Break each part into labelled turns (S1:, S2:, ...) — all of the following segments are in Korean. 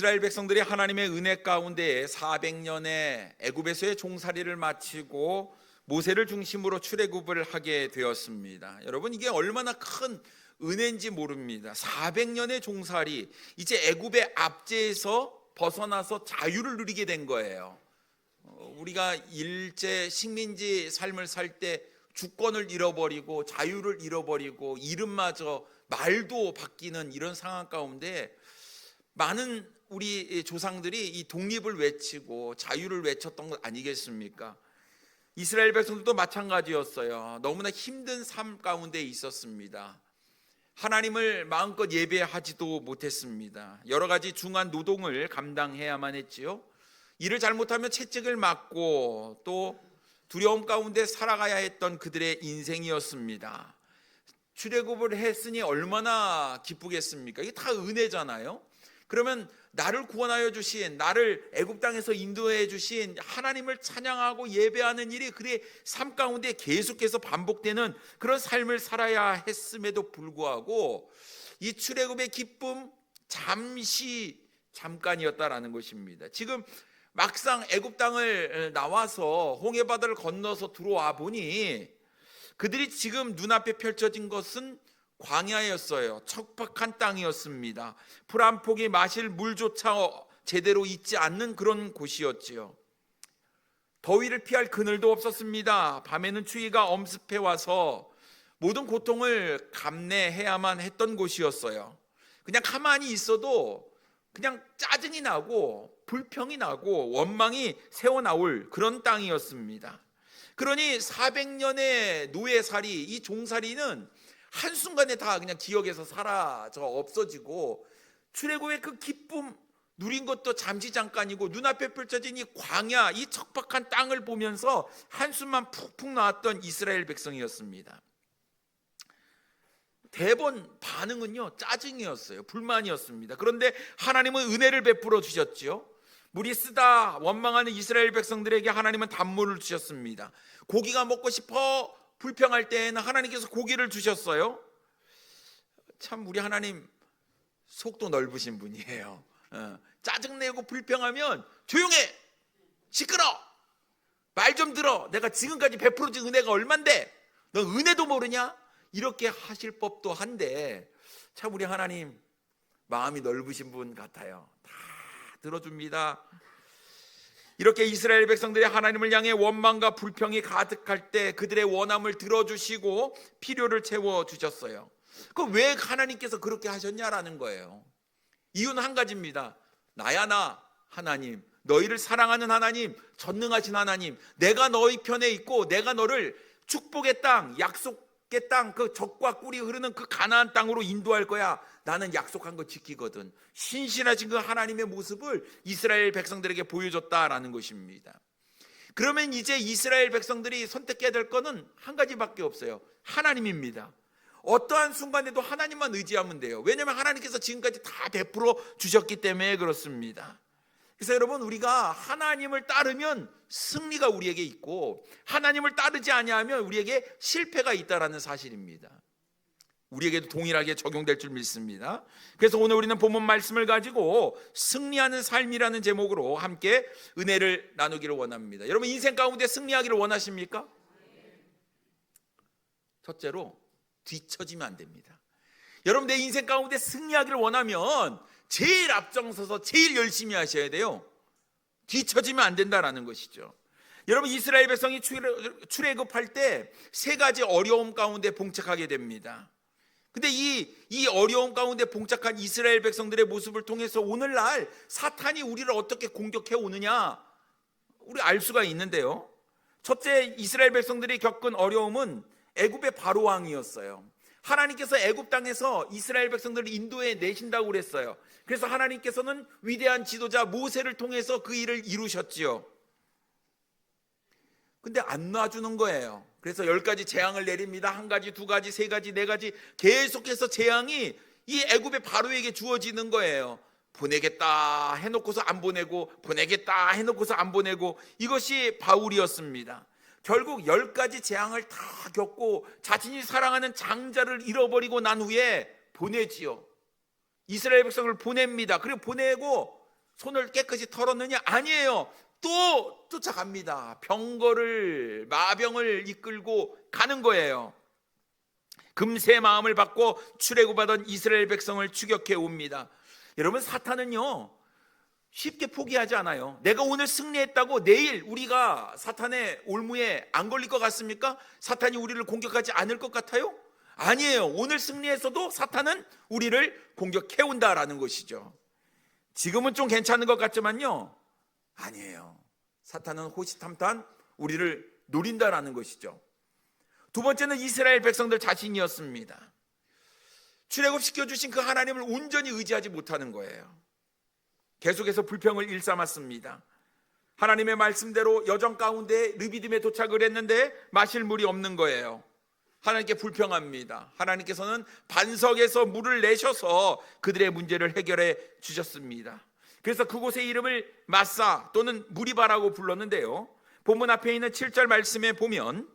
S1: 이스라엘 백성들이 하나님의 은혜 가운데 400년의 애굽에서의 종살이를 마치고 모세를 중심으로 출애굽을 하게 되었습니다. 여러분, 이게 얼마나 큰 은혜인지 모릅니다. 400년의 종살이, 이제 애굽의 압제에서 벗어나서 자유를 누리게 된 거예요. 우리가 일제 식민지 삶을 살 때 주권을 잃어버리고 자유를 잃어버리고 이름마저 말도 바뀌는 이런 상황 가운데 많은 우리 조상들이 이 독립을 외치고 자유를 외쳤던 것 아니겠습니까? 이스라엘 백성들도 마찬가지였어요. 너무나 힘든 삶 가운데 있었습니다. 하나님을 마음껏 예배하지도 못했습니다. 여러 가지 중한 노동을 감당해야만 했지요. 일을 잘못하면 채찍을 맞고 또 두려움 가운데 살아가야 했던 그들의 인생이었습니다. 출애굽을 했으니 얼마나 기쁘겠습니까? 이게 다 은혜잖아요. 그러면 나를 구원하여 주신, 나를 애굽 땅에서 인도해 주신 하나님을 찬양하고 예배하는 일이 그의 삶 가운데 계속해서 반복되는 그런 삶을 살아야 했음에도 불구하고 이 출애굽의 기쁨 잠깐이었다라는 것입니다. 지금 막상 애굽 땅을 나와서 홍해바다를 건너서 들어와 보니 그들이 지금 눈앞에 펼쳐진 것은 광야였어요. 척박한 땅이었습니다. 풀 한 폭이 마실 물조차 제대로 있지 않는 그런 곳이었지요. 더위를 피할 그늘도 없었습니다. 밤에는 추위가 엄습해 와서 모든 고통을 감내해야만 했던 곳이었어요. 그냥 가만히 있어도 그냥 짜증이 나고 불평이 나고 원망이 새어나올 그런 땅이었습니다. 그러니 400년의 노예살이, 이 종살이는 한순간에 다 그냥 기억에서 사라져 없어지고 출애굽의 그 기쁨 누린 것도 잠시 잠깐이고 눈앞에 펼쳐진 이 광야, 이 척박한 땅을 보면서 한숨만 푹푹 나왔던 이스라엘 백성이었습니다. 대번 반응은요, 짜증이었어요. 불만이었습니다. 그런데 하나님은 은혜를 베풀어 주셨지요. 물이 쓰다 원망하는 이스라엘 백성들에게 하나님은 단물을 주셨습니다. 고기가 먹고 싶어 불평할 때에는 하나님께서 고기를 주셨어요. 참 우리 하나님 속도 넓으신 분이에요. 짜증내고 불평하면 조용해, 시끄러, 말 좀 들어, 내가 지금까지 베풀어준 은혜가 얼만데 너 은혜도 모르냐? 이렇게 하실 법도 한데 참 우리 하나님 마음이 넓으신 분 같아요. 다 들어줍니다. 이렇게 이스라엘 백성들이 하나님을 향해 원망과 불평이 가득할 때 그들의 원함을 들어주시고 필요를 채워주셨어요. 그 왜 하나님께서 그렇게 하셨냐라는 거예요. 이유는 한 가지입니다. 나야 나 하나님, 너희를 사랑하는 하나님, 전능하신 하나님, 내가 너희 편에 있고 내가 너를 축복의 땅, 약속의 땅, 그 젖과 꿀이 흐르는 그 가나안 땅으로 인도할 거야. 나는 약속한 거 지키거든. 신실하신 그 하나님의 모습을 이스라엘 백성들에게 보여줬다라는 것입니다. 그러면 이제 이스라엘 백성들이 선택해야 될 거는 한 가지밖에 없어요. 하나님입니다. 어떠한 순간에도 하나님만 의지하면 돼요. 왜냐하면 하나님께서 지금까지 다 베풀어 주셨기 때문에 그렇습니다. 그래서 여러분, 우리가 하나님을 따르면 승리가 우리에게 있고 하나님을 따르지 아니하면 우리에게 실패가 있다라는 사실입니다. 우리에게도 동일하게 적용될 줄 믿습니다. 그래서 오늘 우리는 본문 말씀을 가지고 승리하는 삶이라는 제목으로 함께 은혜를 나누기를 원합니다. 여러분, 인생 가운데 승리하기를 원하십니까? 첫째로 뒤처지면 안 됩니다. 여러분, 내 인생 가운데 승리하기를 원하면 제일 앞장서서 제일 열심히 하셔야 돼요. 뒤처지면 안 된다라는 것이죠. 여러분, 이스라엘 백성이 출애굽할 때 세 가지 어려움 가운데 봉착하게 됩니다. 근데 이 어려움 가운데 봉착한 이스라엘 백성들의 모습을 통해서 오늘날 사탄이 우리를 어떻게 공격해 오느냐 우리 알 수가 있는데요. 첫째, 이스라엘 백성들이 겪은 어려움은 애굽의 바로 왕이었어요. 하나님께서 애굽 땅에서 이스라엘 백성들을 인도해 내신다고 그랬어요. 그래서 하나님께서는 위대한 지도자 모세를 통해서 그 일을 이루셨지요. 근데 안 놔주는 거예요. 그래서 10가지 재앙을 내립니다. 1가지, 2가지, 3가지, 4가지 계속해서 재앙이 이 애굽의 바로에게 주어지는 거예요. 보내겠다 해놓고서 안 보내고, 보내겠다 해놓고서 안 보내고, 이것이 바울이었습니다. 결국 10가지 재앙을 다 겪고 자신이 사랑하는 장자를 잃어버리고 난 후에 보내지요. 이스라엘 백성을 보냅니다. 그리고 보내고 손을 깨끗이 털었느냐? 아니에요. 또 쫓아갑니다. 병거를, 마병을 이끌고 가는 거예요. 금세 마음을 받고 출애굽하던 이스라엘 백성을 추격해 옵니다. 여러분, 사탄은요 쉽게 포기하지 않아요. 내가 오늘 승리했다고 내일 우리가 사탄의 올무에 안 걸릴 것 같습니까? 사탄이 우리를 공격하지 않을 것 같아요? 아니에요. 오늘 승리했어도 사탄은 우리를 공격해 온다라는 것이죠. 지금은 좀 괜찮은 것 같지만요, 아니에요. 사탄은 호시탐탐 우리를 노린다라는 것이죠. 두 번째는 이스라엘 백성들 자신이었습니다. 출애굽시켜주신 그 하나님을 온전히 의지하지 못하는 거예요. 계속해서 불평을 일삼았습니다. 하나님의 말씀대로 여정 가운데 르비딤에 도착을 했는데 마실 물이 없는 거예요. 하나님께 불평합니다. 하나님께서는 반석에서 물을 내셔서 그들의 문제를 해결해 주셨습니다. 그래서 그곳의 이름을 마사 또는 무리바라고 불렀는데요, 본문 앞에 있는 7절 말씀에 보면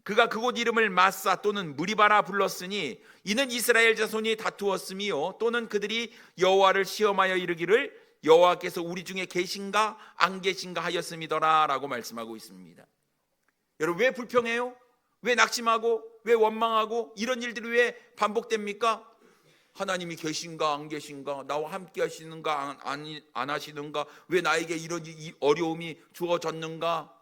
S1: 그가 그곳 이름을 마사 또는 무리바라 불렀으니 이는 이스라엘 자손이 다투었으며 또는 그들이 여호와를 시험하여 이르기를 여호와께서 우리 중에 계신가 안 계신가 하였음이더라 라고 말씀하고 있습니다. 여러분, 왜 불평해요? 왜 낙심하고 왜 원망하고 이런 일들이 왜 반복됩니까? 하나님이 계신가 안 계신가, 나와 함께 하시는가 안 하시는가, 왜 나에게 이런 어려움이 주어졌는가,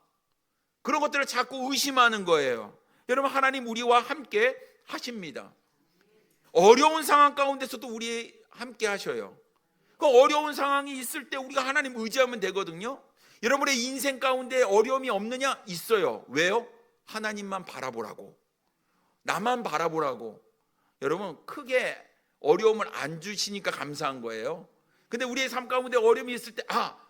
S1: 그런 것들을 자꾸 의심하는 거예요. 여러분, 하나님 우리와 함께 하십니다. 어려운 상황 가운데서도 우리 함께 하셔요. 그 어려운 상황이 있을 때 우리가 하나님 의지하면 되거든요. 여러분의 인생 가운데 어려움이 없느냐? 있어요. 왜요? 하나님만 바라보라고, 나만 바라보라고. 여러분, 크게 어려움을 안 주시니까 감사한 거예요. 근데 우리의 삶 가운데 어려움이 있을 때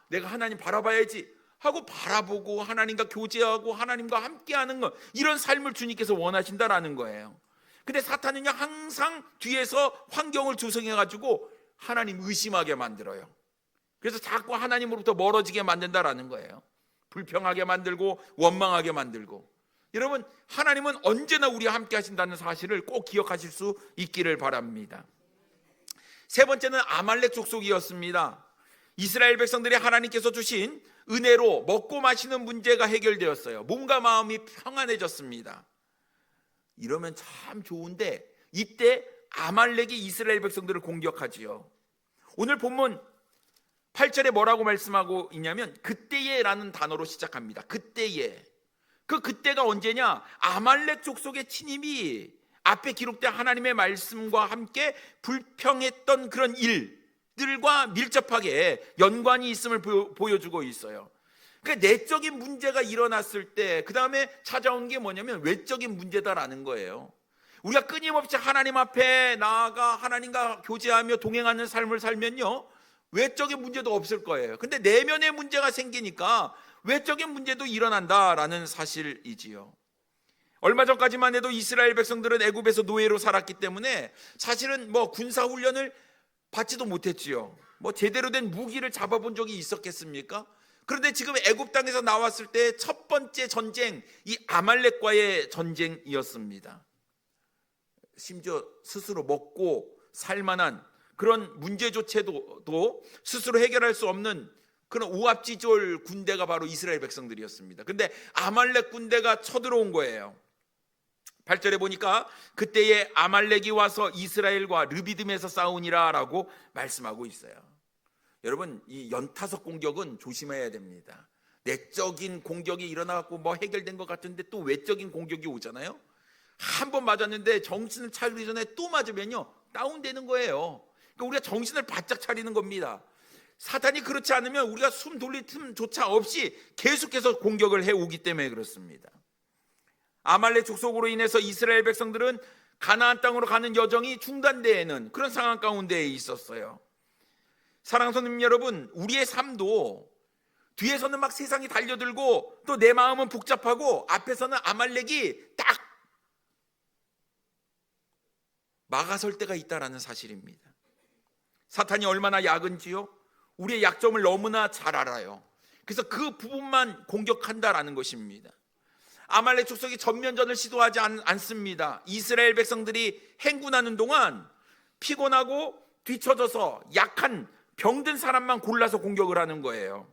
S1: 내가 하나님 바라봐야지 하고 바라보고 하나님과 교제하고 하나님과 함께하는 것, 이런 삶을 주님께서 원하신다라는 거예요. 근데 사탄은요 항상 뒤에서 환경을 조성해가지고 하나님 의심하게 만들어요. 그래서 자꾸 하나님으로부터 멀어지게 만든다라는 거예요. 불평하게 만들고 원망하게 만들고. 여러분, 하나님은 언제나 우리와 함께 하신다는 사실을 꼭 기억하실 수 있기를 바랍니다. 세 번째는 아말렉 족속이었습니다. 이스라엘 백성들이 하나님께서 주신 은혜로 먹고 마시는 문제가 해결되었어요. 몸과 마음이 평안해졌습니다. 이러면 참 좋은데 이때 아말렉이 이스라엘 백성들을 공격하지요. 오늘 본문 8절에 뭐라고 말씀하고 있냐면 그때에 라는 단어로 시작합니다. 그때에. 그때가 언제냐? 아말렉 족속의 침입이 앞에 기록된 하나님의 말씀과 함께 불평했던 그런 일들과 밀접하게 연관이 있음을 보여주고 있어요. 그러니까 내적인 문제가 일어났을 때 그 다음에 찾아온 게 뭐냐면 외적인 문제다라는 거예요. 우리가 끊임없이 하나님 앞에 나아가 하나님과 교제하며 동행하는 삶을 살면요 외적인 문제도 없을 거예요. 근데 내면의 문제가 생기니까 외적인 문제도 일어난다라는 사실이지요. 얼마 전까지만 해도 이스라엘 백성들은 애굽에서 노예로 살았기 때문에 사실은 군사훈련을 받지도 못했지요. 제대로 된 무기를 잡아본 적이 있었겠습니까? 그런데 지금 애굽 땅에서 나왔을 때 첫 번째 전쟁, 이 아말렉과의 전쟁이었습니다. 심지어 스스로 먹고 살만한 그런 문제조차도 스스로 해결할 수 없는 그런 우압지졸 군대가 바로 이스라엘 백성들이었습니다. 근데 아말렉 군대가 쳐들어온 거예요. 8절에 보니까 그때에 아말렉이 와서 이스라엘과 르비딤에서 싸우니라 라고 말씀하고 있어요. 여러분, 이 연타석 공격은 조심해야 됩니다. 내적인 공격이 일어나고 해결된 것 같은데 또 외적인 공격이 오잖아요. 한 번 맞았는데 정신을 차리기 전에 또 맞으면요 다운되는 거예요. 그러니까 우리가 정신을 바짝 차리는 겁니다. 사탄이 그렇지 않으면 우리가 숨 돌릴 틈조차 없이 계속해서 공격을 해오기 때문에 그렇습니다. 아말렉 족속으로 인해서 이스라엘 백성들은 가나안 땅으로 가는 여정이 중단되는 그런 상황 가운데 있었어요. 사랑하는 성도님 여러분, 우리의 삶도 뒤에서는 막 세상이 달려들고 또 내 마음은 복잡하고 앞에서는 아말렉이 딱 막아설 때가 있다라는 사실입니다. 사탄이 얼마나 약은지요? 우리의 약점을 너무나 잘 알아요. 그래서 그 부분만 공격한다라는 것입니다. 아말렉 족속이 전면전을 시도하지 않습니다. 이스라엘 백성들이 행군하는 동안 피곤하고 뒤처져서 약한 병든 사람만 골라서 공격을 하는 거예요.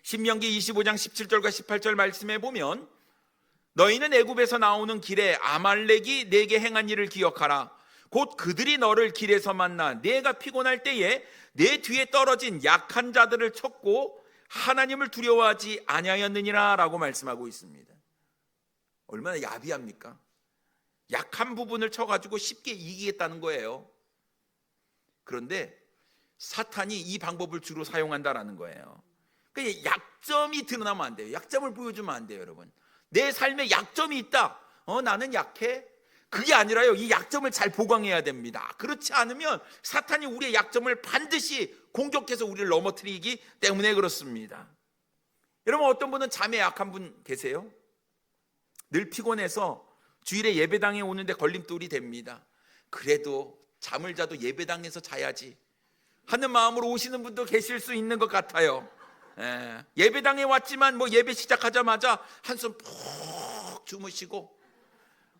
S1: 신명기 25장 17절과 18절 말씀에 보면 너희는 애굽에서 나오는 길에 아말렉이 내게 행한 일을 기억하라. 곧 그들이 너를 길에서 만나 내가 피곤할 때에 내 뒤에 떨어진 약한 자들을 쳤고 하나님을 두려워하지 아니하였느니라 라고 말씀하고 있습니다. 얼마나 야비합니까? 약한 부분을 쳐가지고 쉽게 이기겠다는 거예요. 그런데 사탄이 이 방법을 주로 사용한다라는 거예요. 그러니까 약점이 드러나면 안 돼요. 약점을 보여주면 안 돼요, 여러분. 내 삶에 약점이 있다. 나는 약해. 그게 아니라요, 이 약점을 잘 보강해야 됩니다. 그렇지 않으면 사탄이 우리의 약점을 반드시 공격해서 우리를 넘어뜨리기 때문에 그렇습니다. 여러분, 어떤 분은 잠에 약한 분 계세요? 늘 피곤해서 주일에 예배당에 오는데 걸림돌이 됩니다. 그래도 잠을 자도 예배당에서 자야지 하는 마음으로 오시는 분도 계실 수 있는 것 같아요. 예배당에 왔지만 예배 시작하자마자 한숨 푹 주무시고,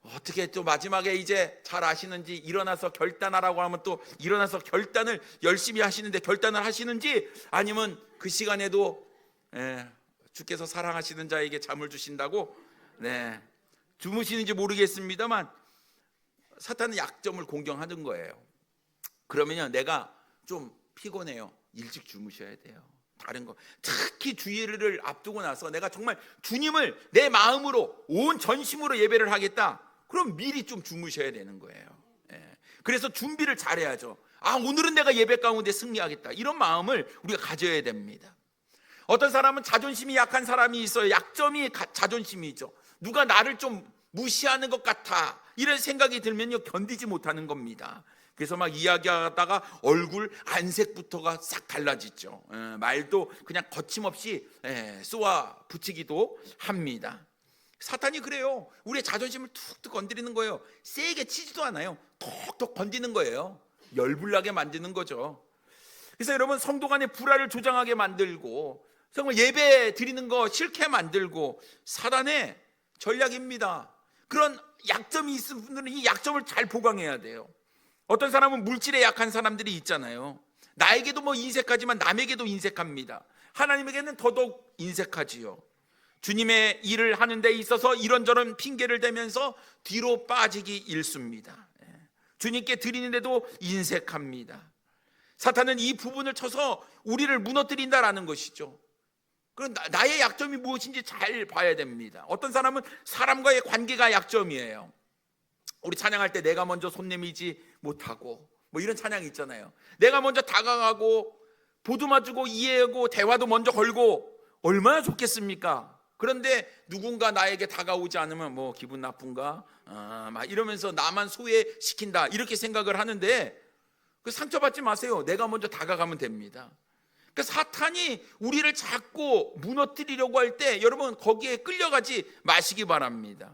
S1: 어떻게 또 마지막에 이제 잘 아시는지 일어나서 결단하라고 하면 또 일어나서 결단을 열심히 하시는데 결단을 하시는지, 아니면 그 시간에도 주께서 사랑하시는 자에게 잠을 주신다고 주무시는지 모르겠습니다만 사탄은 약점을 공격하는 거예요. 그러면요, 내가 좀 피곤해요. 일찍 주무셔야 돼요. 다른 거, 특히 주일을 앞두고 나서 내가 정말 주님을 내 마음으로 온 전심으로 예배를 하겠다, 그럼 미리 좀 주무셔야 되는 거예요. 그래서 준비를 잘해야죠. 오늘은 내가 예배 가운데 승리하겠다, 이런 마음을 우리가 가져야 됩니다. 어떤 사람은 자존심이 약한 사람이 있어요. 약점이 자존심이죠. 누가 나를 좀 무시하는 것 같아, 이런 생각이 들면요, 견디지 못하는 겁니다. 그래서 막 이야기하다가 얼굴 안색부터가 싹 달라지죠. 말도 그냥 거침없이 쏘아 붙이기도 합니다. 사탄이 그래요. 우리의 자존심을 툭툭 건드리는 거예요. 세게 치지도 않아요. 톡톡 건드리는 거예요. 열불나게 만드는 거죠. 그래서 여러분, 성도 간의 불화를 조장하게 만들고 정말 예배 드리는 거 싫게 만들고 사단의 전략입니다. 그런 약점이 있는 분들은 이 약점을 잘 보강해야 돼요. 어떤 사람은 물질에 약한 사람들이 있잖아요. 나에게도 인색하지만 남에게도 인색합니다. 하나님에게는 더더욱 인색하지요. 주님의 일을 하는 데 있어서 이런저런 핑계를 대면서 뒤로 빠지기 일쑤입니다. 주님께 드리는데도 인색합니다. 사탄은 이 부분을 쳐서 우리를 무너뜨린다라는 것이죠. 그럼 나의 약점이 무엇인지 잘 봐야 됩니다. 어떤 사람은 사람과의 관계가 약점이에요. 우리 찬양할 때 내가 먼저 손 내밀지 못하고 이런 찬양이 있잖아요. 내가 먼저 다가가고 보듬어주고 이해하고 대화도 먼저 걸고 얼마나 좋겠습니까? 그런데 누군가 나에게 다가오지 않으면 기분 나쁜가? 막 이러면서 나만 소외시킨다, 이렇게 생각을 하는데 상처받지 마세요. 내가 먼저 다가가면 됩니다. 그러니까 사탄이 우리를 자꾸 무너뜨리려고 할 때 여러분, 거기에 끌려가지 마시기 바랍니다.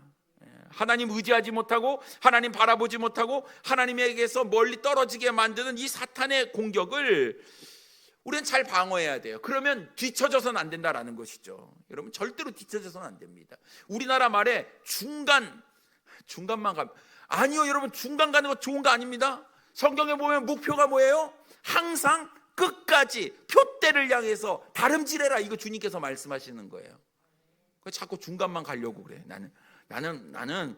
S1: 하나님 의지하지 못하고 하나님 바라보지 못하고 하나님에게서 멀리 떨어지게 만드는 이 사탄의 공격을 우리는 잘 방어해야 돼요. 그러면 뒤처져서는 안 된다라는 것이죠. 여러분, 절대로 뒤처져서는 안 됩니다. 우리나라 말에 중간만 가면, 아니요 여러분, 중간 가는 거 좋은 거 아닙니다. 성경에 보면 목표가 뭐예요? 항상 끝까지 표대를 향해서 다름질해라, 이거 주님께서 말씀하시는 거예요. 자꾸 중간만 가려고 그래. 나는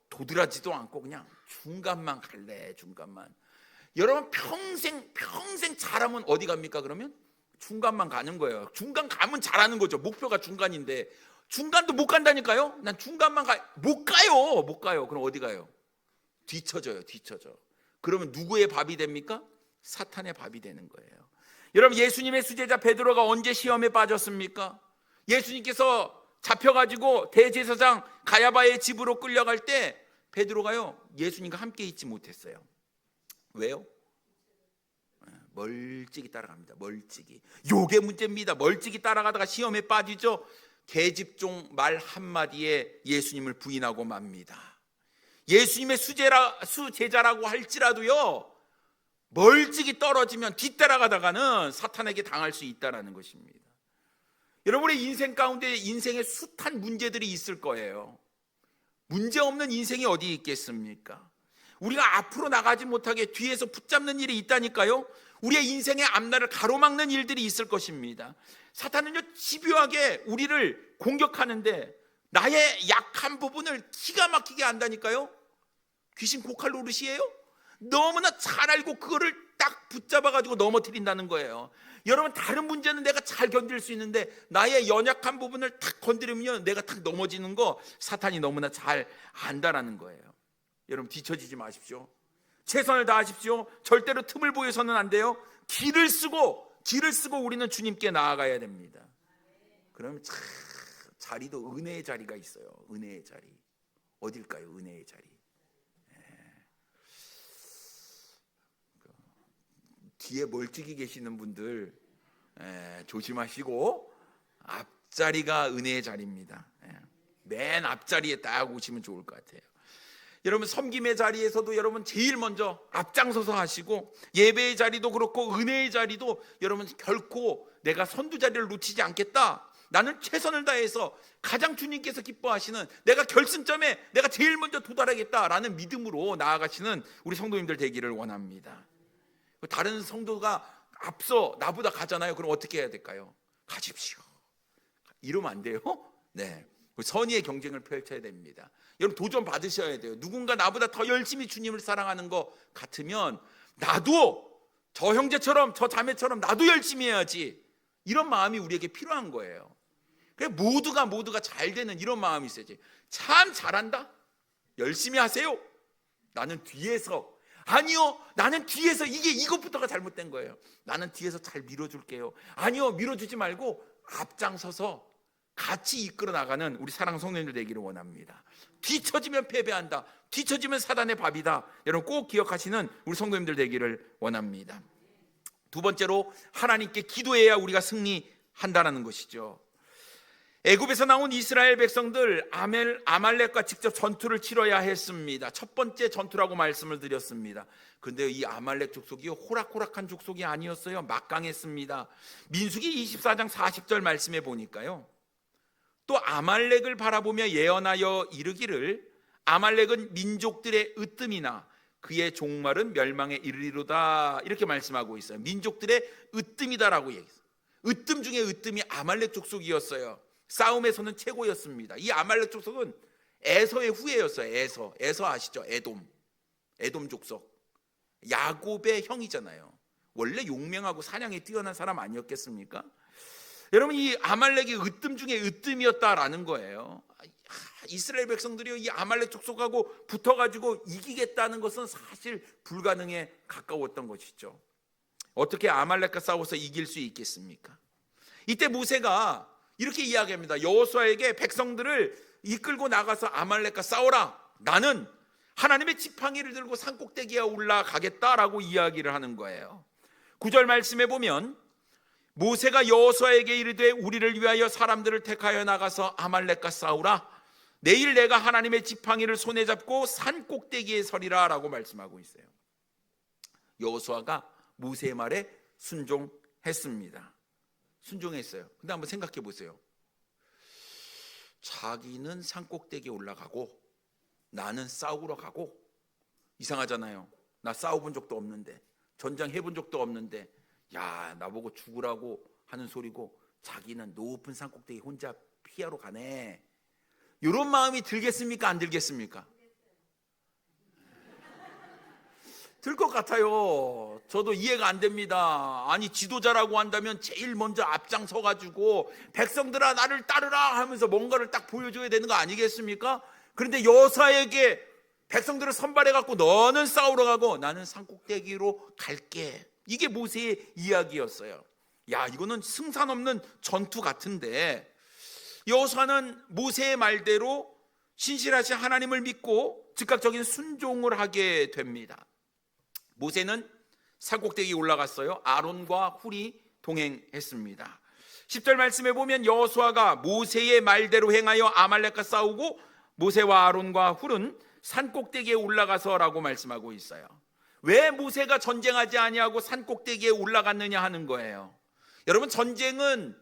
S1: 도드라지도 않고 그냥 중간만 갈래. 중간만. 여러분, 평생 잘하면 어디 갑니까? 그러면 중간만 가는 거예요. 중간 가면 잘하는 거죠. 목표가 중간인데 중간도 못 간다니까요. 난 중간만 못 가요. 그럼 어디 가요? 뒤처져요. 그러면 누구의 밥이 됩니까? 사탄의 밥이 되는 거예요. 여러분, 예수님의 수제자 베드로가 언제 시험에 빠졌습니까? 예수님께서 잡혀가지고 대제사장 가야바의 집으로 끌려갈 때 베드로가요, 예수님과 함께 있지 못했어요. 왜요? 멀찍이 따라갑니다. 멀찍이. 요게 문제입니다. 멀찍이 따라가다가 시험에 빠지죠. 계집종 말 한마디에 예수님을 부인하고 맙니다. 예수님의 수제자라고 할지라도요, 멀찍이 떨어지면 뒤따라가다가는 사탄에게 당할 수 있다는 것입니다. 여러분의 인생 가운데 인생에 숱한 문제들이 있을 거예요. 문제 없는 인생이 어디 있겠습니까? 우리가 앞으로 나가지 못하게 뒤에서 붙잡는 일이 있다니까요. 우리의 인생의 앞날을 가로막는 일들이 있을 것입니다. 사탄은요, 집요하게 우리를 공격하는데 나의 약한 부분을 기가 막히게 안다니까요. 귀신 고칼 노릇이에요. 너무나 잘 알고 그거를 딱 붙잡아가지고 넘어뜨린다는 거예요. 여러분, 다른 문제는 내가 잘 견딜 수 있는데 나의 연약한 부분을 탁 건드리면 내가 탁 넘어지는 거 사탄이 너무나 잘 안다라는 거예요. 여러분, 뒤처지지 마십시오. 최선을 다하십시오. 절대로 틈을 보여서는 안 돼요. 길을 쓰고 우리는 주님께 나아가야 됩니다. 그러면 자리도 은혜의 자리가 있어요. 은혜의 자리. 어딜까요? 은혜의 자리. 뒤에 멀찍이 계시는 분들 조심하시고 앞자리가 은혜의 자리입니다. 맨 앞자리에 딱 오시면 좋을 것 같아요. 여러분, 섬김의 자리에서도 여러분 제일 먼저 앞장서서 하시고, 예배의 자리도 그렇고 은혜의 자리도 여러분 결코 내가 선두 자리를 놓치지 않겠다, 나는 최선을 다해서 가장 주님께서 기뻐하시는 내가 결승점에 내가 제일 먼저 도달하겠다라는 믿음으로 나아가시는 우리 성도님들 되기를 원합니다. 다른 성도가 앞서 나보다 가잖아요. 그럼 어떻게 해야 될까요? 가십시오. 이러면 안 돼요. 네, 선의의 경쟁을 펼쳐야 됩니다. 여러분, 도전 받으셔야 돼요. 누군가 나보다 더 열심히 주님을 사랑하는 것 같으면 나도 저 형제처럼 저 자매처럼 나도 열심히 해야지, 이런 마음이 우리에게 필요한 거예요. 그래, 모두가 잘 되는 이런 마음이 있어야지. 참 잘한다? 열심히 하세요. 나는 뒤에서, 아니요, 나는 뒤에서 이것부터가 잘못된 거예요. 나는 뒤에서 잘 밀어줄게요. 아니요, 밀어주지 말고 앞장서서 같이 이끌어 나가는 우리 사랑하는 성도님들 되기를 원합니다. 뒤처지면 패배한다, 뒤처지면 사단의 밥이다. 여러분 꼭 기억하시는 우리 성도님들 되기를 원합니다. 두 번째로, 하나님께 기도해야 우리가 승리한다는 것이죠. 애굽에서 나온 이스라엘 백성들, 아말렉과 직접 전투를 치러야 했습니다. 첫 번째 전투라고 말씀을 드렸습니다. 그런데 이 아말렉 족속이 호락호락한 족속이 아니었어요. 막강했습니다. 민수기 24장 40절 말씀에 보니까요, 또 아말렉을 바라보며 예언하여 이르기를, 아말렉은 민족들의 으뜸이나 그의 종말은 멸망에 이르리로다, 이렇게 말씀하고 있어요. 민족들의 으뜸이다라고 얘기했어요. 으뜸 중에 으뜸이 아말렉 족속이었어요. 싸움에서는 최고였습니다. 이 아말렉 족속은 에서의 후예였어요. 에서 아시죠? 에돔 족속. 야곱의 형이잖아요. 원래 용맹하고 사냥에 뛰어난 사람 아니었겠습니까? 여러분, 이 아말렉이 으뜸 중에 으뜸이었다라는 거예요. 이스라엘 백성들이 이 아말렉 족속하고 붙어가지고 이기겠다는 것은 사실 불가능에 가까웠던 것이죠. 어떻게 아말렉과 싸워서 이길 수 있겠습니까? 이때 모세가 이렇게 이야기합니다. 여호수아에게 백성들을 이끌고 나가서 아말렉과 싸워라. 나는 하나님의 지팡이를 들고 산꼭대기에 올라가겠다라고 이야기를 하는 거예요. 9절 말씀에 보면, 모세가 여호수아에게 이르되 우리를 위하여 사람들을 택하여 나가서 아말렉과 싸우라. 내일 내가 하나님의 지팡이를 손에 잡고 산꼭대기에 서리라 라고 말씀하고 있어요. 여호수아가 모세의 말에 순종했습니다. 순종했어요. 근데 한번 생각해 보세요. 자기는 산꼭대기에 올라가고 나는 싸우러 가고, 이상하잖아요. 나 싸워본 적도 없는데, 전장 해본 적도 없는데, 야, 나보고 죽으라고 하는 소리고 자기는 높은 산꼭대기 혼자 피하러 가네. 이런 마음이 들겠습니까? 안 들겠습니까? 들 것 같아요. 저도 이해가 안 됩니다. 아니, 지도자라고 한다면 제일 먼저 앞장서가지고 백성들아 나를 따르라 하면서 뭔가를 딱 보여줘야 되는 거 아니겠습니까? 그런데 여호수아에게 백성들을 선발해갖고 너는 싸우러 가고 나는 산꼭대기로 갈게, 이게 모세의 이야기였어요. 야, 이거는 승산 없는 전투 같은데, 여호수아는 모세의 말대로 신실하신 하나님을 믿고 즉각적인 순종을 하게 됩니다. 모세는 산꼭대기에 올라갔어요. 아론과 훌이 동행했습니다. 10절 말씀에 보면 여호수아가 모세의 말대로 행하여 아말렉과 싸우고 모세와 아론과 훌은 산꼭대기에 올라가서라고 말씀하고 있어요. 왜 모세가 전쟁하지 아니하고 산꼭대기에 올라갔느냐 하는 거예요. 여러분, 전쟁은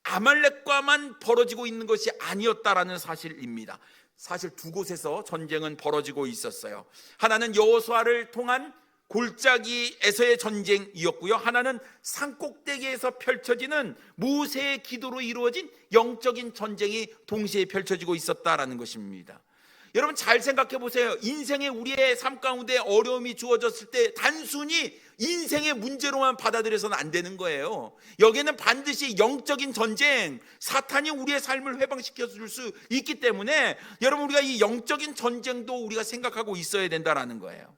S1: 아말렉과만 벌어지고 있는 것이 아니었다라는 사실입니다. 사실 두 곳에서 전쟁은 벌어지고 있었어요. 하나는 여호수아를 통한 골짜기에서의 전쟁이었고요. 하나는 산꼭대기에서 펼쳐지는 모세의 기도로 이루어진 영적인 전쟁이 동시에 펼쳐지고 있었다라는 것입니다. 여러분 잘 생각해 보세요. 인생에 우리의 삶 가운데 어려움이 주어졌을 때 단순히 인생의 문제로만 받아들여서는 안 되는 거예요. 여기에는 반드시 영적인 전쟁, 사탄이 우리의 삶을 회방시켜 줄 수 있기 때문에 여러분 우리가 이 영적인 전쟁도 우리가 생각하고 있어야 된다라는 거예요.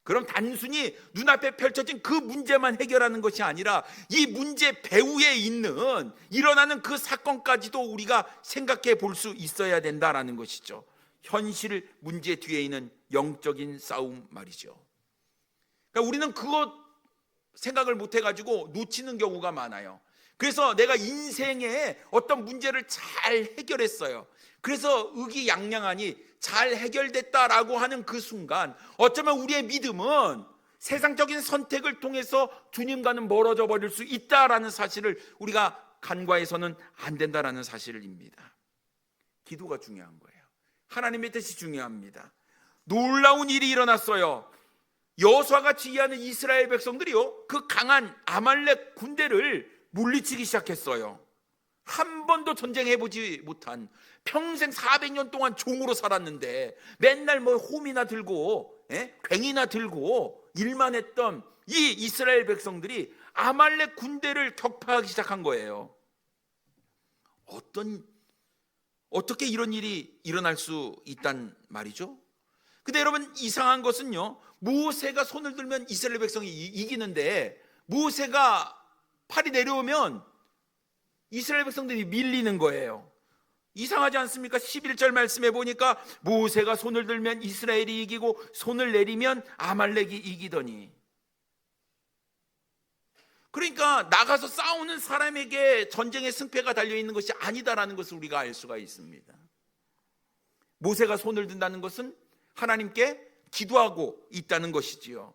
S1: 그럼 단순히 눈앞에 펼쳐진 그 문제만 해결하는 것이 아니라 이 문제 배후에 있는 일어나는 그 사건까지도 우리가 생각해 볼 수 있어야 된다라는 것이죠. 현실 문제 뒤에 있는 영적인 싸움 말이죠. 그러니까 우리는 그것 생각을 못 해가지고 놓치는 경우가 많아요. 그래서 내가 인생에 어떤 문제를 잘 해결했어요. 그래서 의기양양하니 잘 해결됐다라고 하는 그 순간 어쩌면 우리의 믿음은 세상적인 선택을 통해서 주님과는 멀어져 버릴 수 있다라는 사실을 우리가 간과해서는 안 된다라는 사실입니다. 기도가 중요한 거예요. 하나님의 뜻이 중요합니다. 놀라운 일이 일어났어요. 여호수아가 지휘하는 이스라엘 백성들이요, 그 강한 아말렉 군대를 물리치기 시작했어요. 한 번도 전쟁해보지 못한, 평생 400년 동안 종으로 살았는데 맨날 뭐 홈이나 들고 괭이나 들고 일만 했던 이 이스라엘 백성들이 아말렉 군대를 격파하기 시작한 거예요. 어떻게 이런 일이 일어날 수 있단 말이죠? 근데 여러분 이상한 것은요, 모세가 손을 들면 이스라엘 백성이 이기는데 모세가 팔이 내려오면 이스라엘 백성들이 밀리는 거예요. 이상하지 않습니까? 11절 말씀해 보니까 모세가 손을 들면 이스라엘이 이기고 손을 내리면 아말렉이 이기더니, 그러니까 나가서 싸우는 사람에게 전쟁의 승패가 달려있는 것이 아니다라는 것을 우리가 알 수가 있습니다. 모세가 손을 든다는 것은 하나님께 기도하고 있다는 것이지요.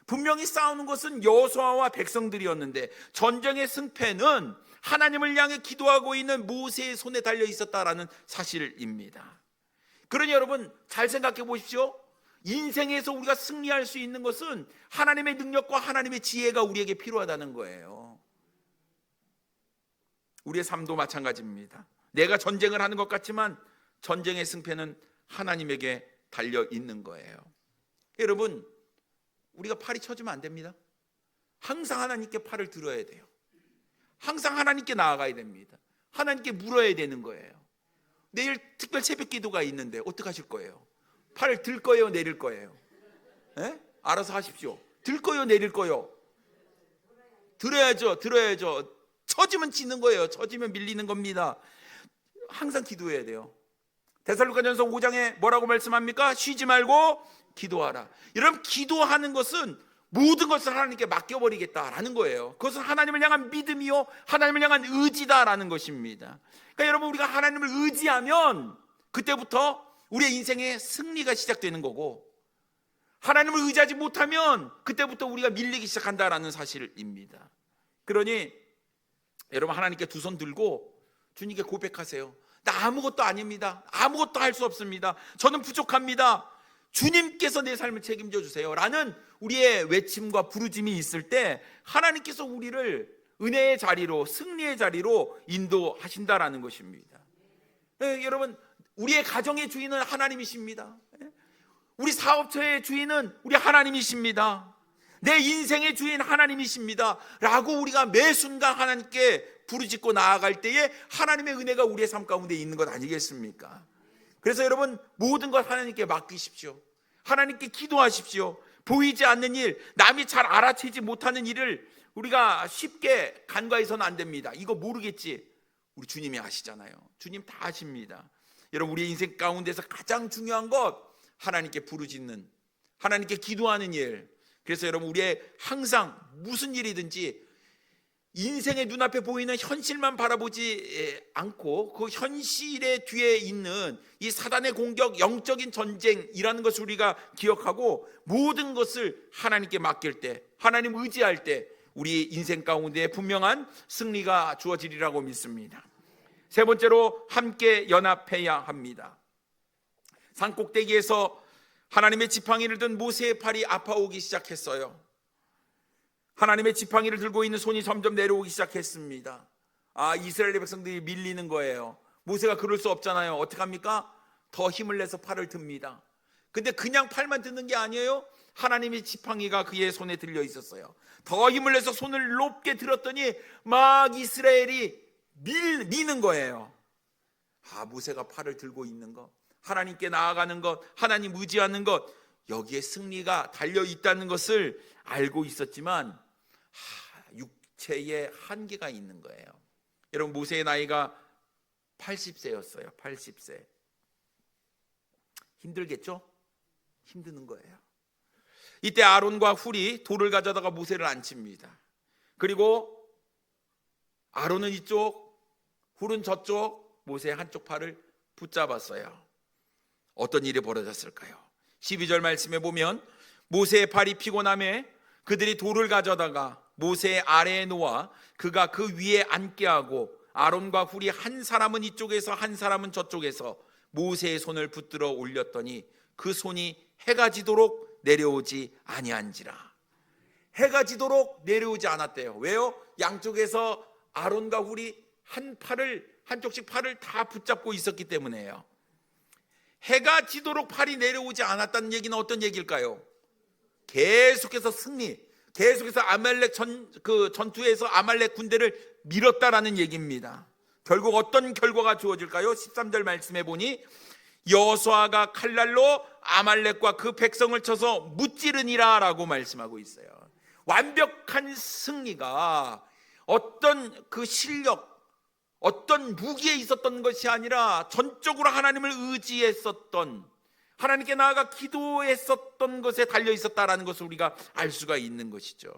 S1: 분명히 싸우는 것은 여호수아와 백성들이었는데 전쟁의 승패는 하나님을 향해 기도하고 있는 모세의 손에 달려 있었다라는 사실입니다. 그러니 여러분 잘 생각해 보십시오. 인생에서 우리가 승리할 수 있는 것은 하나님의 능력과 하나님의 지혜가 우리에게 필요하다는 거예요. 우리의 삶도 마찬가지입니다. 내가 전쟁을 하는 것 같지만 전쟁의 승패는 하나님에게 달려 있는 거예요. 여러분 우리가 팔이 쳐지면 안 됩니다. 항상 하나님께 팔을 들어야 돼요. 항상 하나님께 나아가야 됩니다. 하나님께 물어야 되는 거예요. 내일 특별 새벽 기도가 있는데 어떡하실 거예요? 팔을 들 거예요, 내릴 거예요? 알아서 하십시오. 들 거예요, 내릴 거예요? 들어야죠. 처지면 지는 거예요. 처지면 밀리는 겁니다. 항상 기도해야 돼요. 데살로니가전서 5장에 뭐라고 말씀합니까? 쉬지 말고 기도하라. 여러분 기도하는 것은 모든 것을 하나님께 맡겨버리겠다라는 거예요. 그것은 하나님을 향한 믿음이요 하나님을 향한 의지다라는 것입니다. 그러니까 여러분 우리가 하나님을 의지하면 그때부터 우리의 인생의 승리가 시작되는 거고, 하나님을 의지하지 못하면 그때부터 우리가 밀리기 시작한다라는 사실입니다. 그러니 여러분 하나님께 두 손 들고 주님께 고백하세요. 나 아무것도 아닙니다. 아무것도 할 수 없습니다. 저는 부족합니다. 주님께서 내 삶을 책임져 주세요 라는 우리의 외침과 부르짐이 있을 때 하나님께서 우리를 은혜의 자리로, 승리의 자리로 인도하신다라는 것입니다. 여러분 우리의 가정의 주인은 하나님이십니다. 우리 사업처의 주인은 우리 하나님이십니다. 내 인생의 주인 하나님이십니다 라고 우리가 매 순간 하나님께 부르짖고 나아갈 때에 하나님의 은혜가 우리의 삶 가운데 있는 것 아니겠습니까? 그래서 여러분 모든 것 하나님께 맡기십시오. 하나님께 기도하십시오. 보이지 않는 일, 남이 잘 알아채지 못하는 일을 우리가 쉽게 간과해서는 안 됩니다. 이거 모르겠지. 우리 주님이 아시잖아요. 주님 다 아십니다. 여러분 우리 인생 가운데서 가장 중요한 것 하나님께 부르짖는, 하나님께 기도하는 일. 그래서 여러분 우리의 항상 무슨 일이든지 인생의 눈앞에 보이는 현실만 바라보지 않고 그 현실의 뒤에 있는 이 사단의 공격, 영적인 전쟁이라는 것을 우리가 기억하고 모든 것을 하나님께 맡길 때, 하나님 의지할 때 우리 인생 가운데 분명한 승리가 주어지리라고 믿습니다. 세 번째로 함께 연합해야 합니다. 산꼭대기에서 하나님의 지팡이를 든 모세의 팔이 아파오기 시작했어요. 하나님의 지팡이를 들고 있는 손이 점점 내려오기 시작했습니다. 이스라엘 백성들이 밀리는 거예요. 모세가 그럴 수 없잖아요. 어떻게 합니까? 더 힘을 내서 팔을 듭니다. 근데 그냥 팔만 드는 게 아니에요. 하나님의 지팡이가 그의 손에 들려 있었어요. 더 힘을 내서 손을 높게 들었더니 막 이스라엘이 미는 거예요. 모세가 팔을 들고 있는 것, 하나님께 나아가는 것, 하나님 의지하는 것, 여기에 승리가 달려 있다는 것을 알고 있었지만 육체에 한계가 있는 거예요. 여러분, 모세의 나이가 80세였어요. 80세. 힘들겠죠? 힘드는 거예요. 이때 아론과 훌이 돌을 가져다가 모세를 앉힙니다. 그리고 아론은 이쪽, 훌은 저쪽, 모세의 한쪽 팔을 붙잡았어요. 어떤 일이 벌어졌을까요? 12절 말씀에 보면 모세의 팔이 피곤함에 그들이 돌을 가져다가 모세의 아래에 놓아 그가 그 위에 앉게 하고 아론과 훌이 한 사람은 이쪽에서 한 사람은 저쪽에서 모세의 손을 붙들어 올렸더니 그 손이 해가 지도록 내려오지 아니한지라. 해가 지도록 내려오지 않았대요. 왜요? 양쪽에서 아론과 훌이 한쪽씩 팔을 다 붙잡고 있었기 때문에요. 해가 지도록 팔이 내려오지 않았다는 얘기는 어떤 얘기일까요? 계속해서 승리, 계속해서 아말렉 전투에서 아말렉 군대를 밀었다라는 얘기입니다. 결국 어떤 결과가 주어질까요? 13절 말씀해 보니 여호수아가 칼날로 아말렉과 그 백성을 쳐서 무찌르니라 라고 말씀하고 있어요. 완벽한 승리가 어떤 그 실력, 어떤 무기에 있었던 것이 아니라 전적으로 하나님을 의지했었던, 하나님께 나아가 기도했었던 것에 달려 있었다라는 것을 우리가 알 수가 있는 것이죠.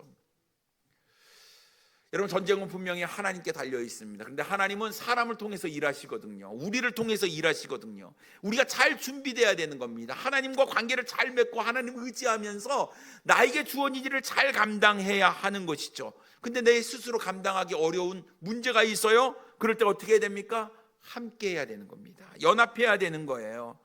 S1: 여러분, 전쟁은 분명히 하나님께 달려 있습니다. 그런데 하나님은 사람을 통해서 일하시거든요. 우리를 통해서 일하시거든요. 우리가 잘 준비돼야 되는 겁니다. 하나님과 관계를 잘 맺고 하나님 의지하면서 나에게 주어진 일을 잘 감당해야 하는 것이죠. 근데 내 스스로 감당하기 어려운 문제가 있어요. 그럴 때 어떻게 해야 됩니까? 함께 해야 되는 겁니다. 연합해야 되는 거예요.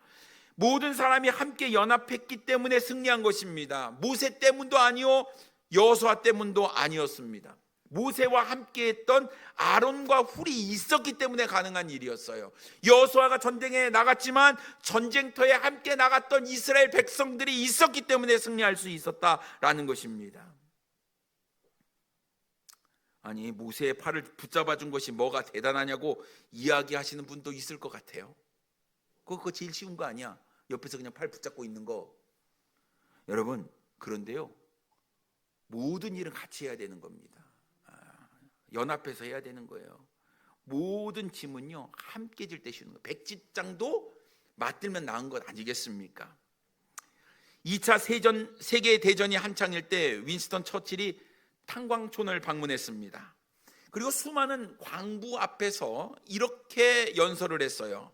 S1: 모든 사람이 함께 연합했기 때문에 승리한 것입니다. 모세 때문도 아니요, 여호수아 때문도 아니었습니다. 모세와 함께했던 아론과 훌이 있었기 때문에 가능한 일이었어요. 여호수아가 전쟁에 나갔지만 전쟁터에 함께 나갔던 이스라엘 백성들이 있었기 때문에 승리할 수 있었다라는 것입니다. 아니, 모세의 팔을 붙잡아 준 것이 뭐가 대단하냐고 이야기하시는 분도 있을 것 같아요. 그거 제일 쉬운 거 아니야? 옆에서 그냥 팔 붙잡고 있는 거. 여러분, 그런데요, 모든 일은 같이 해야 되는 겁니다. 연합해서 해야 되는 거예요. 모든 짐은요, 함께 질 때 쉬는 거예요. 백지장도 맞들면 나은 것 아니겠습니까? 2차 세계대전이 한창일 때 윈스턴 처칠이 탄광촌을 방문했습니다. 그리고 수많은 광부 앞에서 이렇게 연설을 했어요.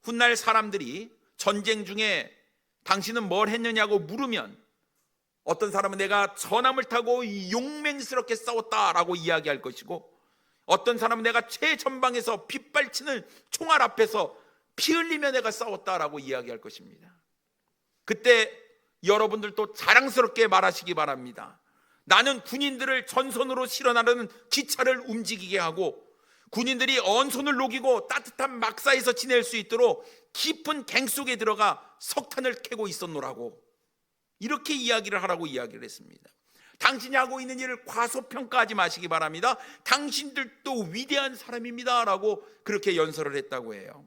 S1: 훗날 사람들이 전쟁 중에 당신은 뭘 했느냐고 물으면 어떤 사람은 내가 전함을 타고 용맹스럽게 싸웠다라고 이야기할 것이고, 어떤 사람은 내가 최전방에서 빗발치는 총알 앞에서 피 흘리며 내가 싸웠다라고 이야기할 것입니다. 그때 여러분들도 자랑스럽게 말하시기 바랍니다. 나는 군인들을 전선으로 실어나르는 기차를 움직이게 하고 군인들이 언손을 녹이고 따뜻한 막사에서 지낼 수 있도록 깊은 갱 속에 들어가 석탄을 캐고 있었노라고, 이렇게 이야기를 하라고 이야기를 했습니다. 당신이 하고 있는 일을 과소평가하지 마시기 바랍니다. 당신들도 위대한 사람입니다 라고 그렇게 연설을 했다고 해요.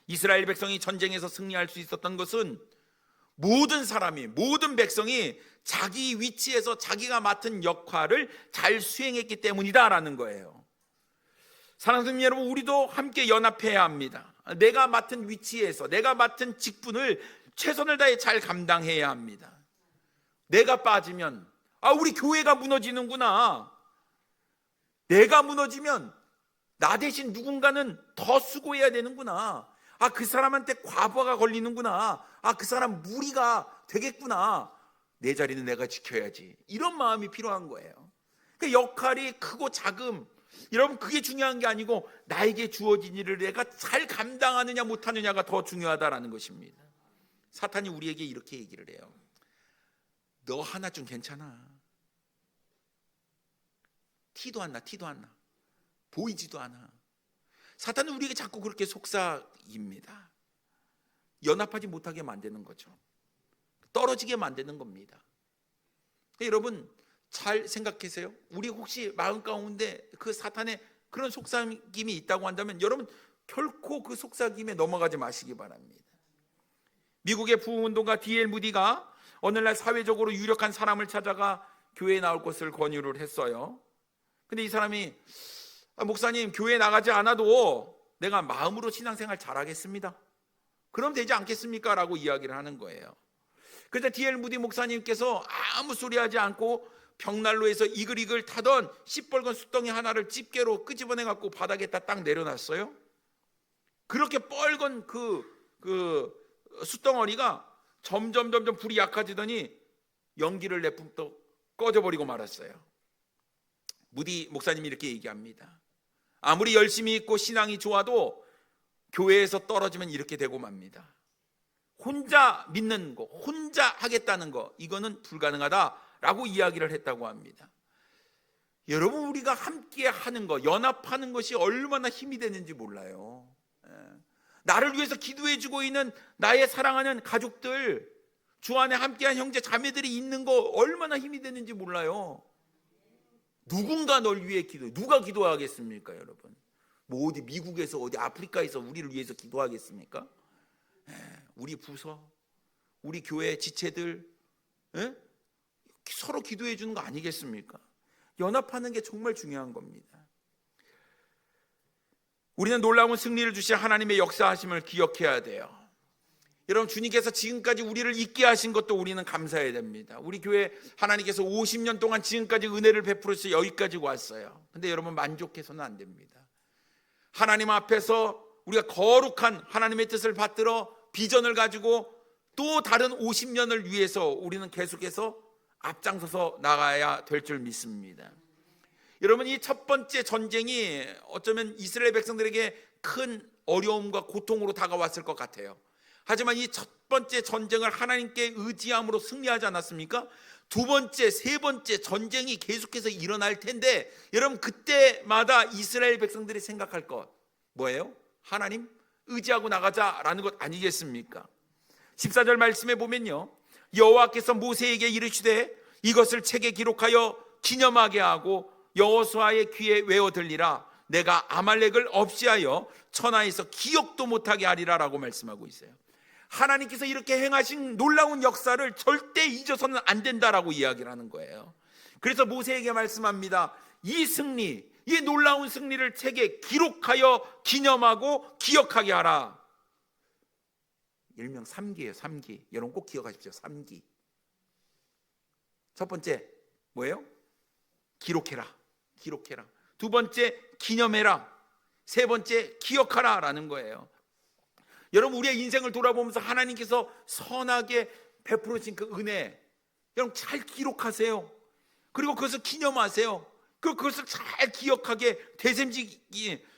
S1: 이스라엘 백성이 전쟁에서 승리할 수 있었던 것은 모든 사람이, 모든 백성이 자기 위치에서 자기가 맡은 역할을 잘 수행했기 때문이다라는 거예요. 사랑하는 성도 여러분, 우리도 함께 연합해야 합니다. 내가 맡은 위치에서, 내가 맡은 직분을 최선을 다해 잘 감당해야 합니다. 내가 빠지면 우리 교회가 무너지는구나. 내가 무너지면 나 대신 누군가는 더 수고해야 되는구나. 그 사람한테 과부하가 걸리는구나. 그 사람 무리가 되겠구나. 내 자리는 내가 지켜야지. 이런 마음이 필요한 거예요. 그 역할이 크고 작음, 여러분, 그게 중요한 게 아니고 나에게 주어진 일을 내가 잘 감당하느냐 못하느냐가 더 중요하다라는 것입니다. 사탄이 우리에게 이렇게 얘기를 해요. 너 하나 좀 괜찮아. 티도 안 나, 티도 안 나. 보이지도 않아. 사탄은 우리에게 자꾸 그렇게 속삭입니다. 연합하지 못하게 만드는 거죠. 떨어지게 만드는 겁니다. 여러분 잘 생각하세요. 우리 혹시 마음 가운데 그 사탄의 그런 속삭임이 있다고 한다면 여러분 결코 그 속삭임에 넘어가지 마시기 바랍니다. 미국의 부흥운동가 D.L. 무디가 오늘날 사회적으로 유력한 사람을 찾아가 교회에 나올 것을 권유를 했어요. 근데 이 사람이 목사님 교회에 나가지 않아도 내가 마음으로 신앙생활 잘하겠습니다. 그럼 되지 않겠습니까? 라고 이야기를 하는 거예요. 그래서 D.L. 무디 목사님께서 아무 소리 하지 않고 벽난로에서 이글이글 타던 시뻘건 숯덩이 하나를 집게로 끄집어내 갖고 바닥에다 딱 내려놨어요. 그렇게 뻘건 그 숯덩어리가 점점 불이 약해지더니 연기를 내뿜다 꺼져버리고 말았어요. 무디 목사님이 이렇게 얘기합니다. 아무리 열심히 있고 신앙이 좋아도 교회에서 떨어지면 이렇게 되고 맙니다. 혼자 믿는 거, 혼자 하겠다는 거, 이거는 불가능하다라고 이야기를 했다고 합니다. 여러분 우리가 함께 하는 거, 연합하는 것이 얼마나 힘이 되는지 몰라요. 나를 위해서 기도해 주고 있는 나의 사랑하는 가족들, 주 안에 함께한 형제 자매들이 있는 거 얼마나 힘이 되는지 몰라요. 누군가 널 위해 기도해. 누가 기도하겠습니까 여러분? 뭐 어디 미국에서 어디 아프리카에서 우리를 위해서 기도하겠습니까? 우리 부서, 우리 교회 지체들 서로 기도해 주는 거 아니겠습니까? 연합하는 게 정말 중요한 겁니다. 우리는 놀라운 승리를 주신 하나님의 역사하심을 기억해야 돼요. 여러분 주님께서 지금까지 우리를 있게 하신 것도 우리는 감사해야 됩니다. 우리 교회 하나님께서 50년 동안 지금까지 은혜를 베풀어서 여기까지 왔어요. 근데 여러분 만족해서는 안 됩니다. 하나님 앞에서 우리가 거룩한 하나님의 뜻을 받들어 비전을 가지고 또 다른 50년을 위해서 우리는 계속해서 앞장서서 나가야 될 줄 믿습니다. 여러분 이 첫 번째 전쟁이 어쩌면 이스라엘 백성들에게 큰 어려움과 고통으로 다가왔을 것 같아요. 하지만 이 첫 번째 전쟁을 하나님께 의지함으로 승리하지 않았습니까? 두 번째, 세 번째 전쟁이 계속해서 일어날 텐데 여러분 그때마다 이스라엘 백성들이 생각할 것 뭐예요? 하나님 의지하고 나가자라는 것 아니겠습니까? 14절 말씀에 보면요, 여호와께서 모세에게 이르시되 이것을 책에 기록하여 기념하게 하고 여호수아의 귀에 외워 들리라. 내가 아말렉을 없이하여 천하에서 기억도 못하게 하리라 라고 말씀하고 있어요. 하나님께서 이렇게 행하신 놀라운 역사를 절대 잊어서는 안 된다라고 이야기를 하는 거예요. 그래서 모세에게 말씀합니다. 이 승리, 이 놀라운 승리를 책에 기록하여 기념하고 기억하게 하라. 일명 3기예요. 3기. 여러분 꼭 기억하십시오. 3기. 첫 번째 뭐예요? 기록해라. 기록해라. 두 번째 기념해라. 세 번째 기억하라 라는 거예요. 여러분 우리의 인생을 돌아보면서 하나님께서 선하게 베풀어진 그 은혜 여러분 잘 기록하세요. 그리고 그것을 기념하세요. 그리고 그것을 잘 기억하게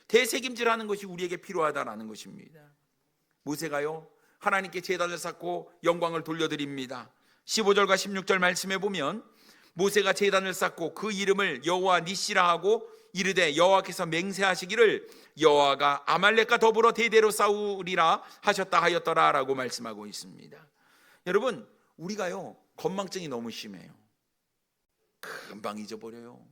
S1: 대책임질하는 것이 우리에게 필요하다라는 것입니다. 모세가요 하나님께 제단을 쌓고 영광을 돌려드립니다. 15절과 16절 말씀해 보면 모세가 제단을 쌓고 그 이름을 여호와 니시라 하고 이르되 여호와께서 맹세하시기를 여호와가 아말렉과 더불어 대대로 싸우리라 하셨다 하였더라 라고 말씀하고 있습니다. 여러분 우리가요 건망증이 너무 심해요. 금방 잊어버려요.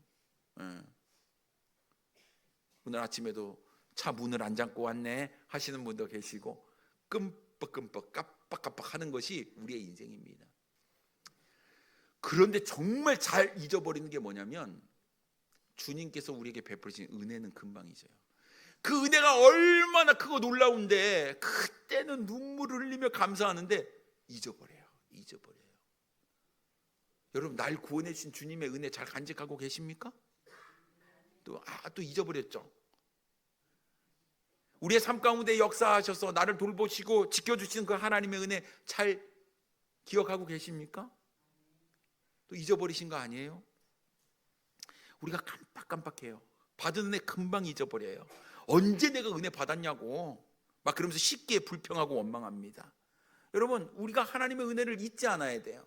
S1: 오늘 아침에도 차 문을 안 잠고 왔네 하시는 분도 계시고 끔뻑끔뻑 깜빡깜빡 하는 것이 우리의 인생입니다. 그런데 정말 잘 잊어버리는 게 뭐냐면 주님께서 우리에게 베풀으신 은혜는 금방 잊어요. 그 은혜가 얼마나 크고 놀라운데 그때는 눈물을 흘리며 감사하는데 잊어버려요. 여러분 날 구원해 주신 주님의 은혜 잘 간직하고 계십니까? 또 잊어버렸죠. 우리의 삶 가운데 역사하셔서 나를 돌보시고 지켜주시는 그 하나님의 은혜 잘 기억하고 계십니까? 또 잊어버리신 거 아니에요? 우리가 깜빡깜빡해요. 받은 은혜 금방 잊어버려요. 언제 내가 은혜 받았냐고 막 그러면서 쉽게 불평하고 원망합니다. 여러분, 우리가 하나님의 은혜를 잊지 않아야 돼요.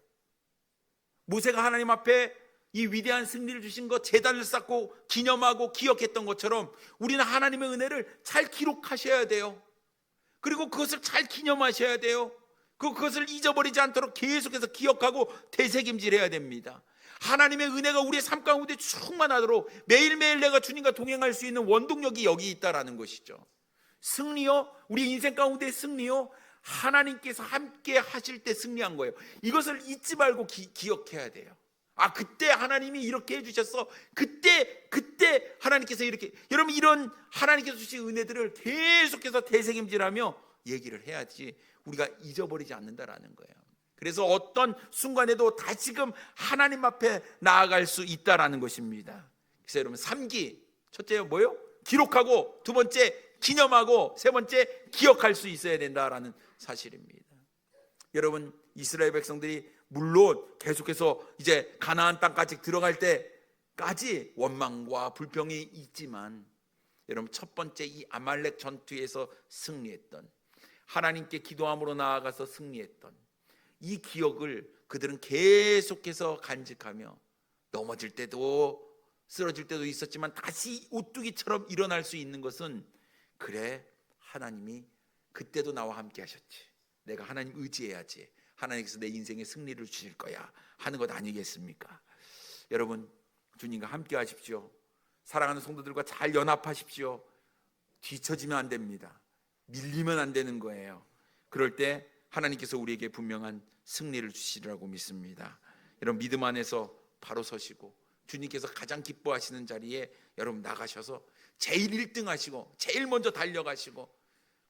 S1: 모세가 하나님 앞에 이 위대한 승리를 주신 것, 제단을 쌓고 기념하고 기억했던 것처럼 우리는 하나님의 은혜를 잘 기록하셔야 돼요. 그리고 그것을 잘 기념하셔야 돼요. 그것을 잊어버리지 않도록 계속해서 기억하고 되새김질해야 됩니다. 하나님의 은혜가 우리의 삶 가운데 충만하도록 매일매일 내가 주님과 동행할 수 있는 원동력이 여기 있다라는 것이죠. 승리요, 우리 인생 가운데 승리요, 하나님께서 함께 하실 때 승리한 거예요. 이것을 잊지 말고 기억해야 돼요. 아, 그때 하나님이 이렇게 해주셨어. 그때 하나님께서 이렇게. 여러분, 이런 하나님께서 주신 은혜들을 계속해서 되새김질하며 얘기를 해야지 우리가 잊어버리지 않는다라는 거예요. 그래서 어떤 순간에도 다시금 하나님 앞에 나아갈 수 있다라는 것입니다. 그래서 여러분, 3기 첫째요 뭐요? 기록하고, 두 번째 기념하고, 세 번째 기억할 수 있어야 된다라는 사실입니다. 여러분, 이스라엘 백성들이 물론 계속해서 이제 가나안 땅까지 들어갈 때까지 원망과 불평이 있지만, 여러분, 첫 번째 이 아말렉 전투에서 승리했던, 하나님께 기도함으로 나아가서 승리했던 이 기억을 그들은 계속해서 간직하며, 넘어질 때도 쓰러질 때도 있었지만 다시 오뚜기처럼 일어날 수 있는 것은, 그래, 하나님이 그때도 나와 함께 하셨지, 내가 하나님 의지해야지, 하나님께서 내 인생에 승리를 주실 거야 하는 것 아니겠습니까? 여러분, 주님과 함께 하십시오. 사랑하는 성도들과 잘 연합하십시오. 뒤처지면 안 됩니다. 밀리면 안 되는 거예요. 그럴 때 하나님께서 우리에게 분명한 승리를 주시리라고 믿습니다. 여러분, 믿음 안에서 바로 서시고, 주님께서 가장 기뻐하시는 자리에 여러분 나가셔서 제일 1등 하시고, 제일 먼저 달려가시고,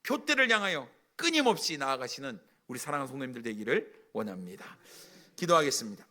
S1: 표대를 향하여 끊임없이 나아가시는 우리 사랑하는 성도님들 되기를 원합니다. 기도하겠습니다.